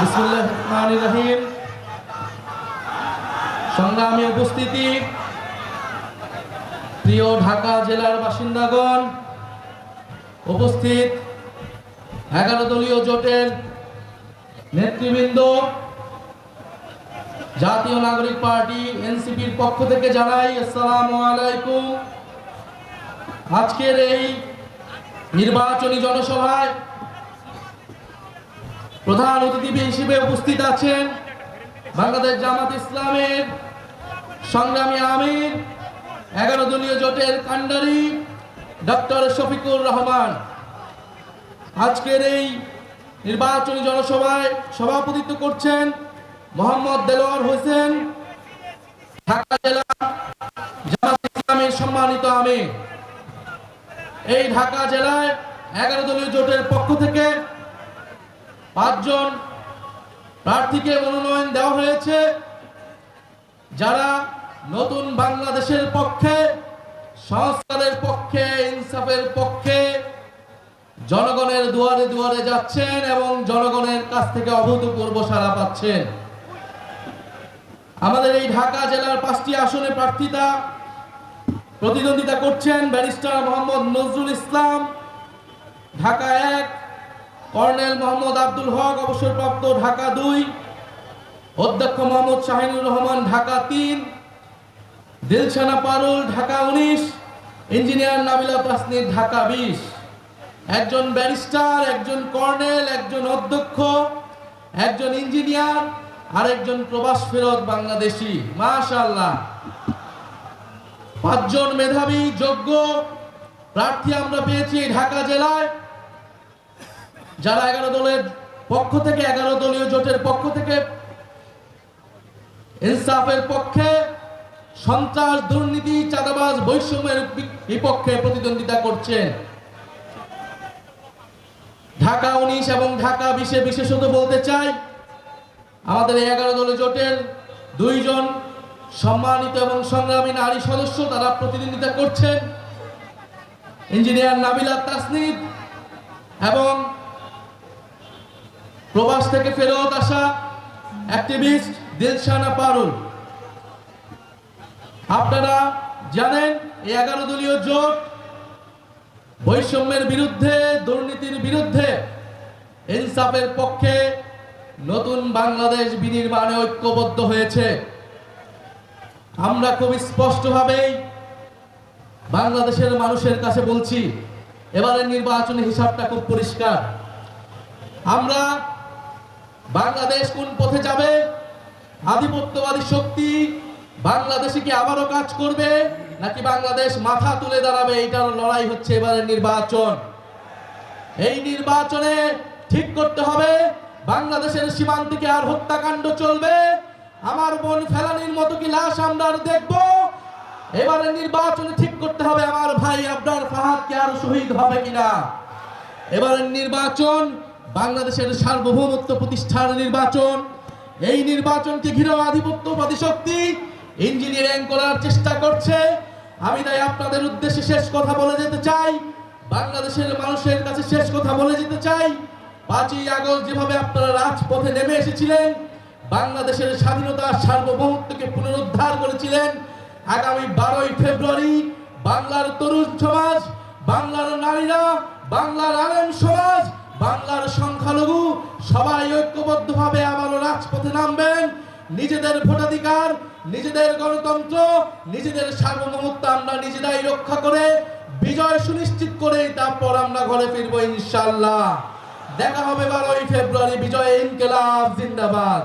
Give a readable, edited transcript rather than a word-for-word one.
বিসমিল্লাহির রহমানির রহিম। সংগ্রামী উপস্থিতি, প্রিয় ঢাকা জেলার বাসিন্দাগণ, উপস্থিত 11 দলীয় জোটের নেতৃবৃন্দ, জাতীয় নাগরিক পার্টি এনসিপির পক্ষ থেকে জানাই আসসালামু আলাইকুম। আজকের এই নির্বাচনী জনসভায় প্রধান অতিথি হিসেবে উপস্থিত আছেন বাংলাদেশ জামাত ইসলামের সংগ্রামী আমির 11 দলীয় জোটের কান্ডারি ডক্টর শফিকুর রহমান। আজকের এই নির্বাচনী জনসভায় সভাপতিত্ব করছেন মোহাম্মদ দেলোয়ার হোসেন, ঢাকা জেলা জামাত ইসলামের সম্মানিত আমির। এই ঢাকা জেলায় 11 দলীয় জোটের পক্ষ থেকে 5 জন প্রার্থীকে মনোনয়ন দেওয়া হয়েছে, যারা নতুন বাংলাদেশের পক্ষে, সংস্কারের পক্ষে, ইনসাফের পক্ষে জনগণের দুয়ারে দুয়ারে যাচ্ছেন এবং জনগণের কাছ থেকে অভূতপূর্ব সাড়া পাচ্ছেন। আমাদের এই ঢাকা জেলার 5টি আসনে প্রতিদ্বন্দ্বিতা করছেন ব্যারিস্টার মোহাম্মদ নজরুল ইসলাম, ঢাকা 1; কর্নেল মোহাম্মদ আব্দুল হক, অবসরপ্রাপ্ত, ঢাকা 2; অধ্যক্ষ মোহাম্মদ শাহিনুর রহমান, ঢাকা 3; দিলশানা পারুল, ঢাকা 19; ইঞ্জিনিয়ার নাবিলা তাসনির, ঢাকা 20। একজন ব্যারিস্টার, একজন কর্নেল, একজন অধ্যক্ষ, একজন ইঞ্জিনিয়ার আর একজন প্রবাস ফেরত বাংলাদেশি। মাশাআল্লাহ, 5 জন মেধাবী যোগ্য প্রার্থী আমরা পেয়েছি ঢাকা জেলায়, যারা 11 দলের পক্ষ থেকে, 11 দলীয় জোটের পক্ষ থেকে ইনসাফের পক্ষে, সন্ত্রাস, দুর্নীতি, চাঁদাবাজ, বৈষম্যের বিপক্ষে প্রতিদ্বন্দ্বিতা করছেন। ঢাকা 19 এবং ঢাকা 20-এ বিশেষত বলতে চাই, আমাদের এই 11 দলীয় জোটের 2 জন সম্মানিত এবং সংগ্রামী নারী সদস্য, তারা প্রতিদ্বন্দ্বিতা করছেন। ইঞ্জিনিয়ার নাবিলা তাসনিদ এবং প্রবাস থেকে ফেরত আসা অ্যাক্টিভিস্ট দিলশানা পারুল। আপনারা জানেন, এই 11 দলীয় জোট বৈষম্যের বিরুদ্ধে, দুর্নীতির বিরুদ্ধে, ইনসাফের পক্ষে নতুন বাংলাদেশ বিনির্মাণে ঐক্যবদ্ধ হয়েছে। আমরা খুব স্পষ্টভাবেই বাংলাদেশের মানুষের কাছে বলছি, এবারের নির্বাচনী হিসাবটা খুব পরিষ্কার। আমরা বাংলাদেশ কোন পথে যাবে, আধিপত্যবাদী শক্তি বাংলাদেশে কি আবারও কাজ করবে নাকি বাংলাদেশ মাথা তুলে দাঁড়াবে, এইটার লড়াই হচ্ছে এবারের নির্বাচন। এই নির্বাচনে ঠিক করতে হবে বাংলাদেশের সীমান্তে কি আর হত্যাকাণ্ড চলবে, আমার বোন ফেলানির মতো কি লাশ আমরা দেখবো। এবারে নির্বাচনে ঠিক করতে হবে আমার ভাই আবরার ফাহাদ কি আর শহীদ হবে কিনা। এবারের নির্বাচন বাংলাদেশের সার্বভৌমত্ব প্রতিষ্ঠার নির্বাচন। এই নির্বাচনকে ঘিরে আধিপত্যবাদী শক্তি ইঞ্জিনিয়ারিং করার চেষ্টা করছে। আমি তাই আপনাদের উদ্দেশ্যে শেষ কথা বলে যেতে চাই, বাংলাদেশের মানুষের কাছে শেষ কথা বলে যেতে চাই, 5ই আগস্ট যেভাবে আপনারা রাজপথে নেমে এসেছিলেন, বাংলাদেশের স্বাধীনতা, সার্বভৌমত্বকে পুনরুদ্ধার করেছিলেন, আগামী 12ই ফেব্রুয়ারি বাংলার তরুণ সমাজ, বাংলার নারীরা, বাংলার আলেম সমাজ, বাংলার সংখ্যালঘু সবাই ঐক্যবদ্ধভাবে আবারও রাজপথে নামবেন। নিজেদের ভোটাধিকার, নিজেদের গণতন্ত্র, নিজেদের সার্বভৌমত্ব আমরা নিজেরাই রক্ষা করে বিজয় সুনিশ্চিত করে তারপর আমরা ঘরে ফিরবো ইনশাআল্লাহ। দেখা হবে 12ই ফেব্রুয়ারি। বিজয় ইনকিলাব জিন্দাবাদ।